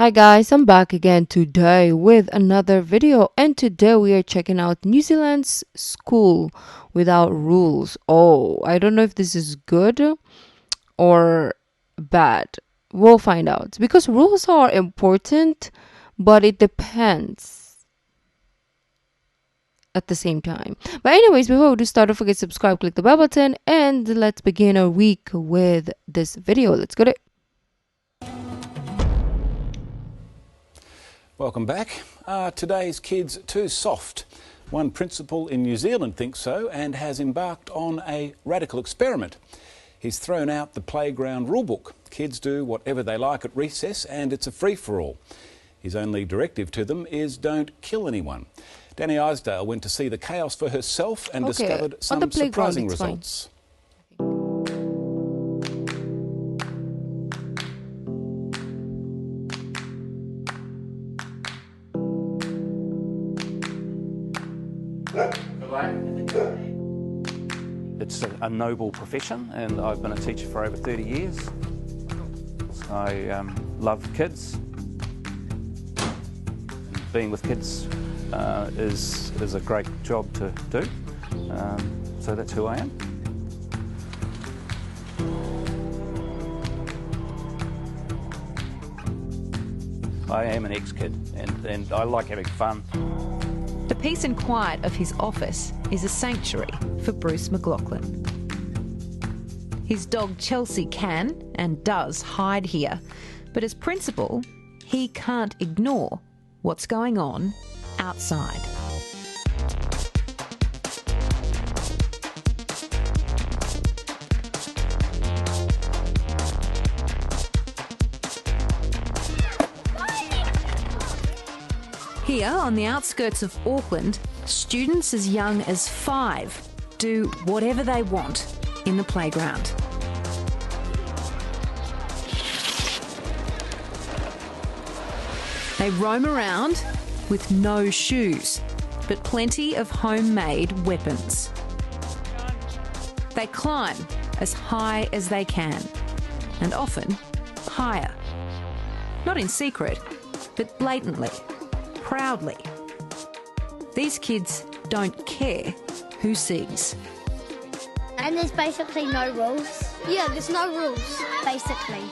Hi guys, I'm back again today with another video, and today we are checking out New Zealand's school without rules. Oh, I don't know if this is good or bad. We'll find out because rules are important, but it depends at the same time. But anyways, before we do start, don't forget to subscribe, click the bell button, and let's begin our week with this video. Let's get it. Welcome back. Are today's kids too soft? One principal in New Zealand thinks so and has embarked on a radical experiment. He's thrown out the playground rulebook. Kids do whatever they like at recess and it's a free-for-all. His only directive to them is don't kill anyone. Dani Isdale went to see the chaos for herself and discovered some surprising results. It's a noble profession and I've been a teacher for over 30 years. I love kids. Being with kids is a great job to do, so that's who I am. I am an ex-kid and I like having fun. The peace and quiet of his office is a sanctuary for Bruce McLachlan. His dog Chelsea can and does hide here, but as principal, he can't ignore what's going on outside. Here, on the outskirts of Auckland, students as young as 5 do whatever they want in the playground. They roam around with no shoes, but plenty of homemade weapons. They climb as high as they can, and often higher. Not in secret, but blatantly. Proudly. These kids don't care who sees. And there's basically no rules. Yeah, there's no rules, basically.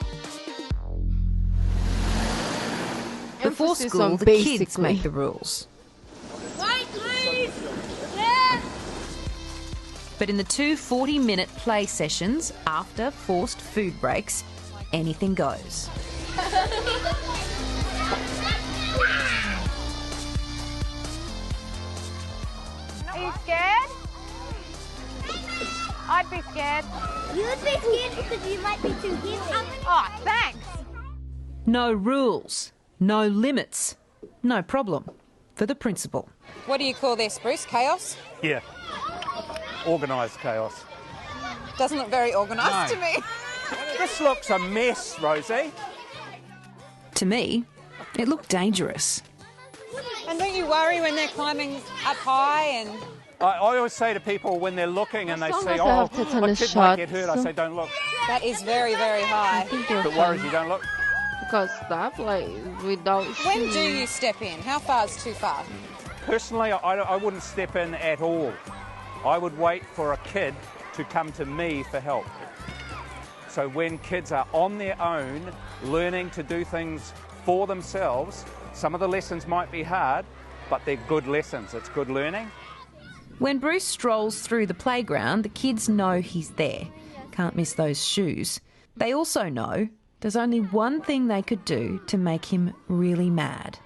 Before Emphasis school, on the basically. kids make the rules. Wait, please! Yeah! But in the 2 40-minute play sessions after forced food breaks, anything goes. Are you scared? I'd be scared. You'd be scared because you might be too heavy. Oh, thanks. No rules, no limits, no problem for the principal. What do you call this, Bruce? Chaos? Yeah, organised chaos. Doesn't look very organised No. to me. This looks a mess, Rosie. To me, it looked dangerous. And don't you worry when they're climbing up high and... I always say to people when they're looking and they long say, as they oh, have my tetanus kid might get hurt, I shots. say, don't look. That is very, very high. If it worries you, don't look. Because stuff like without When shoes. do you step in? How far is too far? Personally, I wouldn't step in at all. I would wait for a kid to come to me for help. So when kids are on their own, learning to do things for themselves, some of the lessons might be hard, but they're good lessons. It's good learning. When Bruce strolls through the playground, the kids know he's there. Can't miss those shoes. They also know there's only one thing they could do to make him really mad.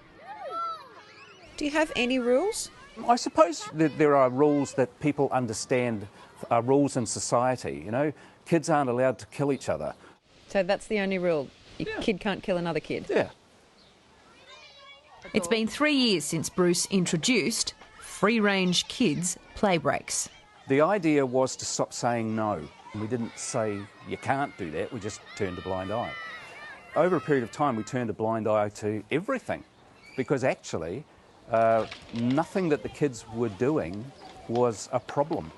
Do you have any rules? I suppose that there are rules that people understand are rules in society. You know, kids aren't allowed to kill each other. So that's the only rule. Your kid can't kill another kid. Yeah. It's been 3 years since Bruce introduced free-range kids play breaks. The idea was to stop saying no. We didn't say you can't do that, we just turned a blind eye. Over a period of time we turned a blind eye to everything because actually nothing that the kids were doing was a problem.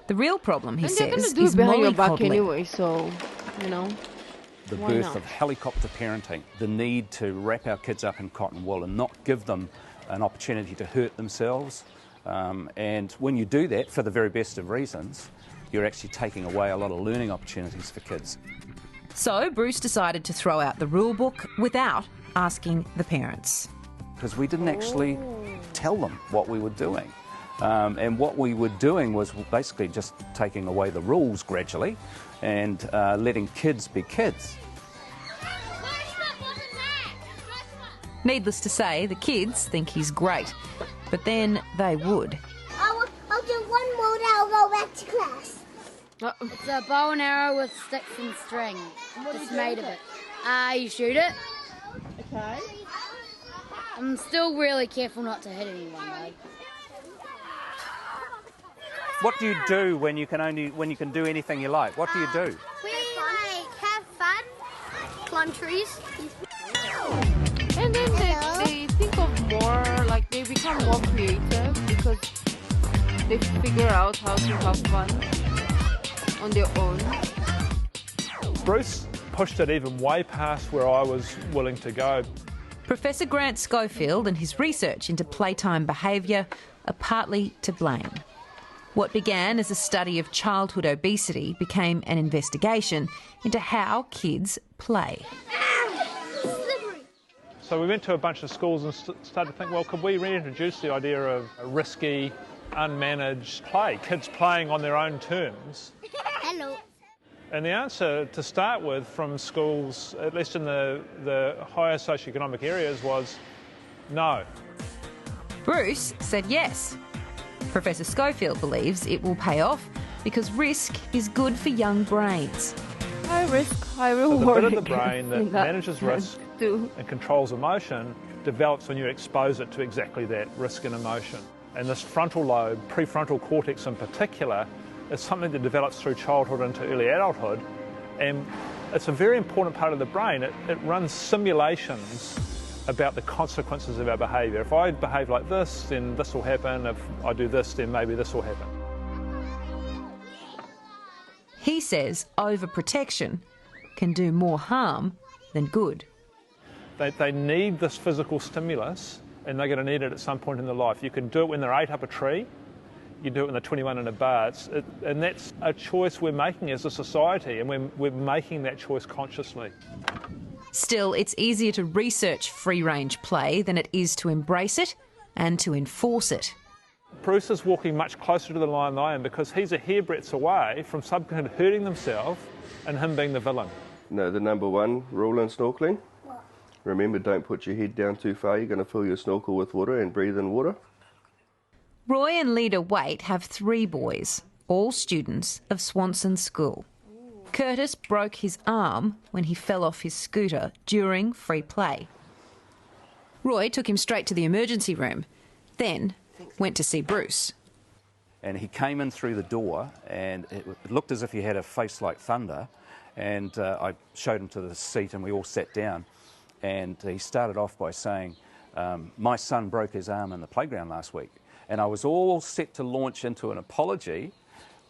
The real problem, he And they're gonna says, do is it behind your back mollycoddling. anyway, so, you know. the birth of helicopter parenting, the need to wrap our kids up in cotton wool and not give them an opportunity to hurt themselves. And when you do that, for the very best of reasons, you're actually taking away a lot of learning opportunities for kids. So Bruce decided to throw out the rule book without asking the parents. Because we didn't actually tell them what we were doing. And what we were doing was basically just taking away the rules gradually and letting kids be kids. Needless to say, the kids think he's great, but then they would. I'll do one more, then I'll go back to class. It's a bow and arrow with sticks and string. It's made of it. You shoot it. Okay. I'm still really careful not to hit anyone, though. What do you do when you can do anything you like? What do you do? We have fun, climb trees. And then they think of more, like they become more creative because they figure out how to have fun on their own. Bruce pushed it even way past where I was willing to go. Professor Grant Schofield and his research into playtime behaviour are partly to blame. What began as a study of childhood obesity became an investigation into how kids play. So we went to a bunch of schools and started to think, well, could we reintroduce the idea of a risky, unmanaged play, kids playing on their own terms? Hello. And the answer to start with from schools, at least in the higher socioeconomic areas, was no. Bruce said yes. Professor Schofield believes it will pay off because risk is good for young brains. High risk, high So reward. the bit of the brain that manages risk too. and controls emotion develops when you expose it to exactly that, risk and emotion. And this frontal lobe, prefrontal cortex in particular, is something that develops through childhood into early adulthood, and it's a very important part of the brain. It runs simulations about the consequences of our behaviour. If I behave like this, then this will happen. If I do this, then maybe this will happen. He says overprotection can do more harm than good. They need this physical stimulus, and they're going to need it at some point in their life. You can do it when they're 8 up a tree, you do it when they're 21 in a bar, and that's a choice we're making as a society, and we're making that choice consciously. Still, it's easier to research free-range play than it is to embrace it and to enforce it. Bruce is walking much closer to the line than I am because he's a hairbreadth away from some kid hurting themselves and him being the villain. No, the number one rule in snorkeling. Remember, don't put your head down too far. You're going to fill your snorkel with water and breathe in water. Roy and Leda Waite have 3 boys, all students of Swanson School. Curtis broke his arm when he fell off his scooter during free play. Roy took him straight to the emergency room, then went to see Bruce. And he came in through the door, and it looked as if he had a face like thunder. And I showed him to the seat, and we all sat down. And he started off by saying, my son broke his arm in the playground last week. And I was all set to launch into an apology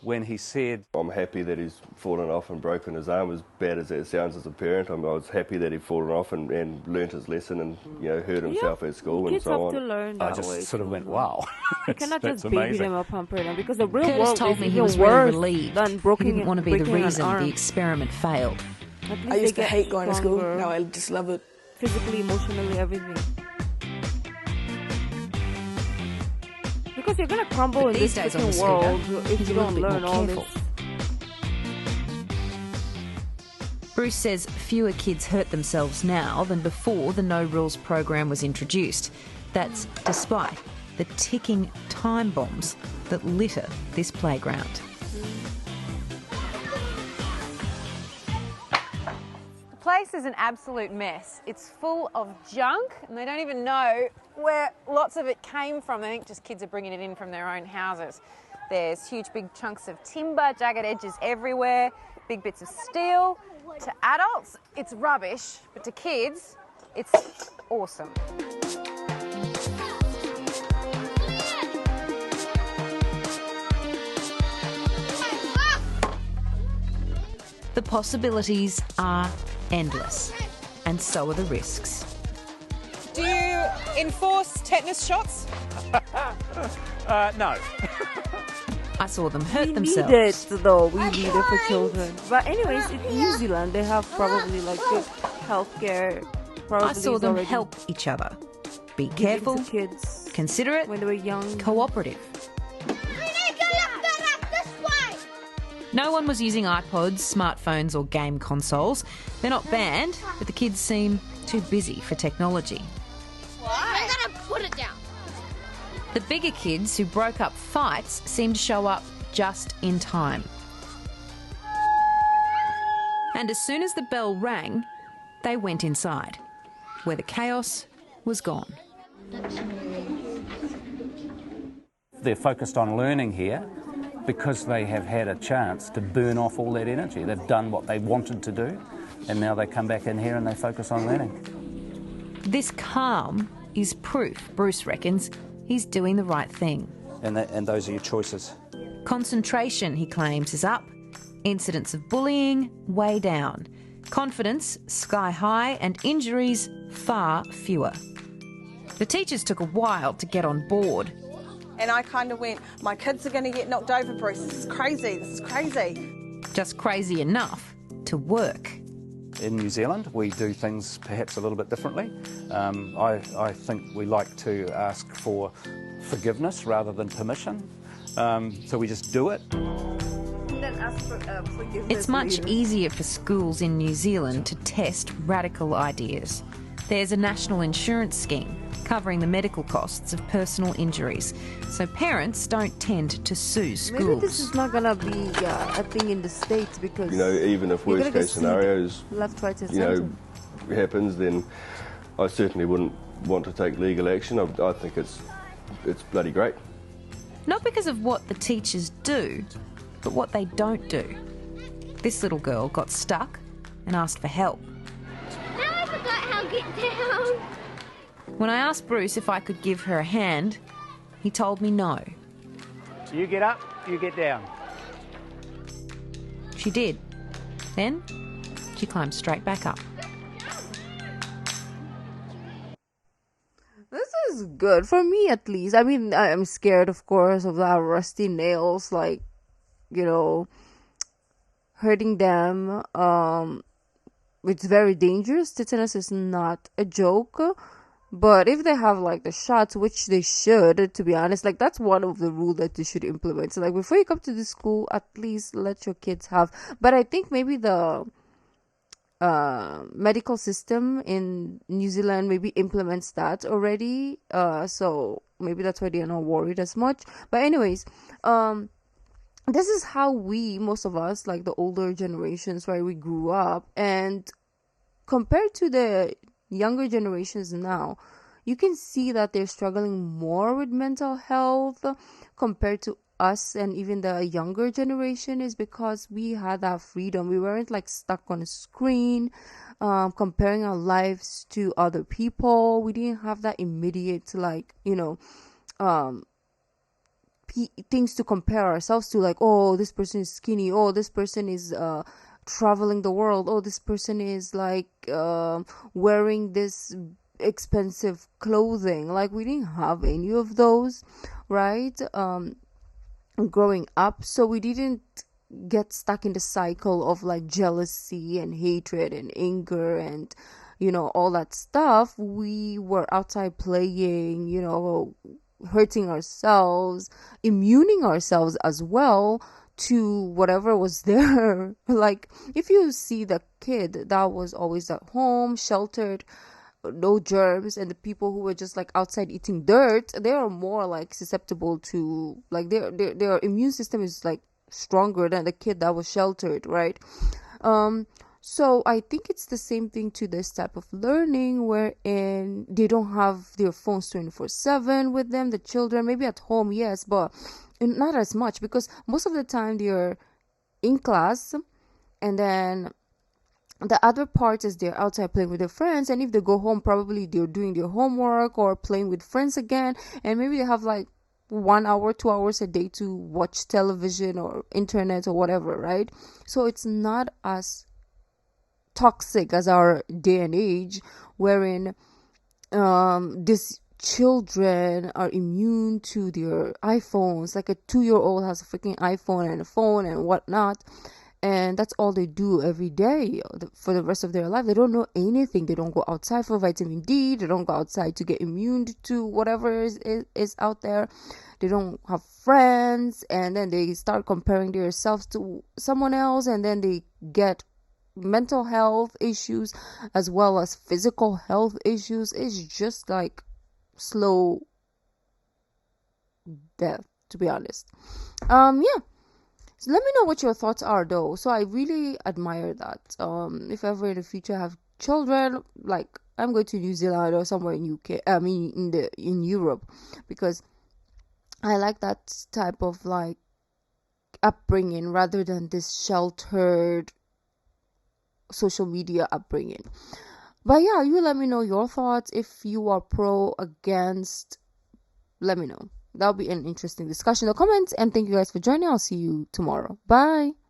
when he said, I'm happy that he's fallen off and broken his arm, as bad as that sounds as a parent. I was happy that he'd fallen off and learnt his lesson and hurt himself at school and Kids so have on. to learn I that just way. sort of went, wow. You cannot That's just baby amazing. them or pamper them because the real Curtis world told is me he even was very worse relieved. than He broken, didn't want to be the breaking an reason arm. the experiment failed. At least I used they to get hate going to school. stronger, Now I just love it. physically, emotionally, everything. Because you're gonna crumble But in these this days on the freaking scooter, world if he's you a little don't bit learn more all careful. this. Bruce says fewer kids hurt themselves now than before the No Rules program was introduced. That's despite the ticking time bombs that litter this playground. The place is an absolute mess. It's full of junk and they don't even know where lots of it came from. They think just kids are bringing it in from their own houses. There's huge big chunks of timber, jagged edges everywhere, big bits of steel. To adults, it's rubbish, but to kids, it's awesome. The possibilities are endless. And so are the risks. Do you enforce tetanus shots? No. I saw them hurt We themselves. need it, though. We need it for children. But anyways, in New Zealand, they have probably like good healthcare. Probably I saw is them already help each other. Be given careful, to kids considerate, when they were young. cooperative. No one was using iPods, smartphones or game consoles. They're not banned, but the kids seem too busy for technology. I gotta put it down. The bigger kids who broke up fights seemed to show up just in time. And as soon as the bell rang, they went inside, where the chaos was gone. They're focused on learning here because they have had a chance to burn off all that energy. They've done what they wanted to do, and now they come back in here and they focus on learning. This calm is proof, Bruce reckons, he's doing the right thing. And those are your choices. Concentration, he claims, is up. Incidents of bullying, way down. Confidence, sky high, and injuries, far fewer. The teachers took a while to get on board. And I kind of went, my kids are going to get knocked over, Bruce. This is crazy. This is crazy. Just crazy enough to work. In New Zealand, we do things perhaps a little bit differently. I think we like to ask for forgiveness rather than permission. So we just do it. It's much easier for schools in New Zealand to test radical ideas. There's a national insurance scheme covering the medical costs of personal injuries, so parents don't tend to sue schools. Maybe this is not gonna be a thing in the States because Even if worst case scenarios, left, right, and center. happens, then I certainly wouldn't want to take legal action. I think it's bloody great. Not because of what the teachers do, but what they don't do. This little girl got stuck and asked for help. Now I forgot how to get down. When I asked Bruce if I could give her a hand, he told me no. You get up, you get down. She did. Then she climbed straight back up. This is good for me, at least. I mean, I'm scared, of course, of that rusty nails, like, hurting them. It's very dangerous. Tetanus is not a joke. But if they have like the shots, which they should, to be honest, like that's one of the rules that they should implement. So like before you come to the school, at least let your kids have. But I think maybe the medical system in New Zealand maybe implements that already. So maybe that's why they are not worried as much. But anyways, this is how most of us, like the older generations, right, we grew up. And compared to the younger generations now, you can see that they're struggling more with mental health compared to us and even the younger generation, is because we had that freedom. We weren't like stuck on a screen, comparing our lives to other people. We didn't have that immediate things to compare ourselves to, like, oh, this person is skinny, oh, this person is traveling the world, oh, this person is like wearing this expensive clothing. Like, we didn't have any of those, right, growing up. So we didn't get stuck in the cycle of like jealousy and hatred and anger and all that stuff. We were outside playing, hurting ourselves, immuning ourselves as well to whatever was there. Like, if you see the kid that was always at home, sheltered, no germs, and the people who were just like outside eating dirt, they are more like susceptible to, like, their immune system is like stronger than the kid that was sheltered, right? So I think it's the same thing to this type of learning, wherein they don't have their phones 24/7 with them, the children. Maybe at home, yes, but not as much, because most of the time they're in class, and then the other part is they're outside playing with their friends. And if they go home, probably they're doing their homework or playing with friends again, and maybe they have like 1 hour, 2 hours a day to watch television or internet or whatever, right? So it's not as toxic as our day and age, wherein these children are immune to their iPhones. Like a 2-year-old has a freaking iPhone and a phone and whatnot, and that's all they do every day for the rest of their life. They don't know anything. They don't go outside for vitamin D. They don't go outside to get immune to whatever is out there. They don't have friends, and then they start comparing themselves to someone else, and then they get mental health issues as well as physical health issues. It's just like slow death, to be honest. Yeah, so let me know what your thoughts are, though. So I really admire that. If ever in the future I have children, like I'm going to New Zealand or somewhere in UK, I mean in Europe, because I like that type of like upbringing rather than this sheltered social media upbringing. But yeah, you let me know your thoughts. If you are pro, against, let me know. That'll be an interesting discussion in the comments. And thank you guys for joining. I'll see you tomorrow. Bye.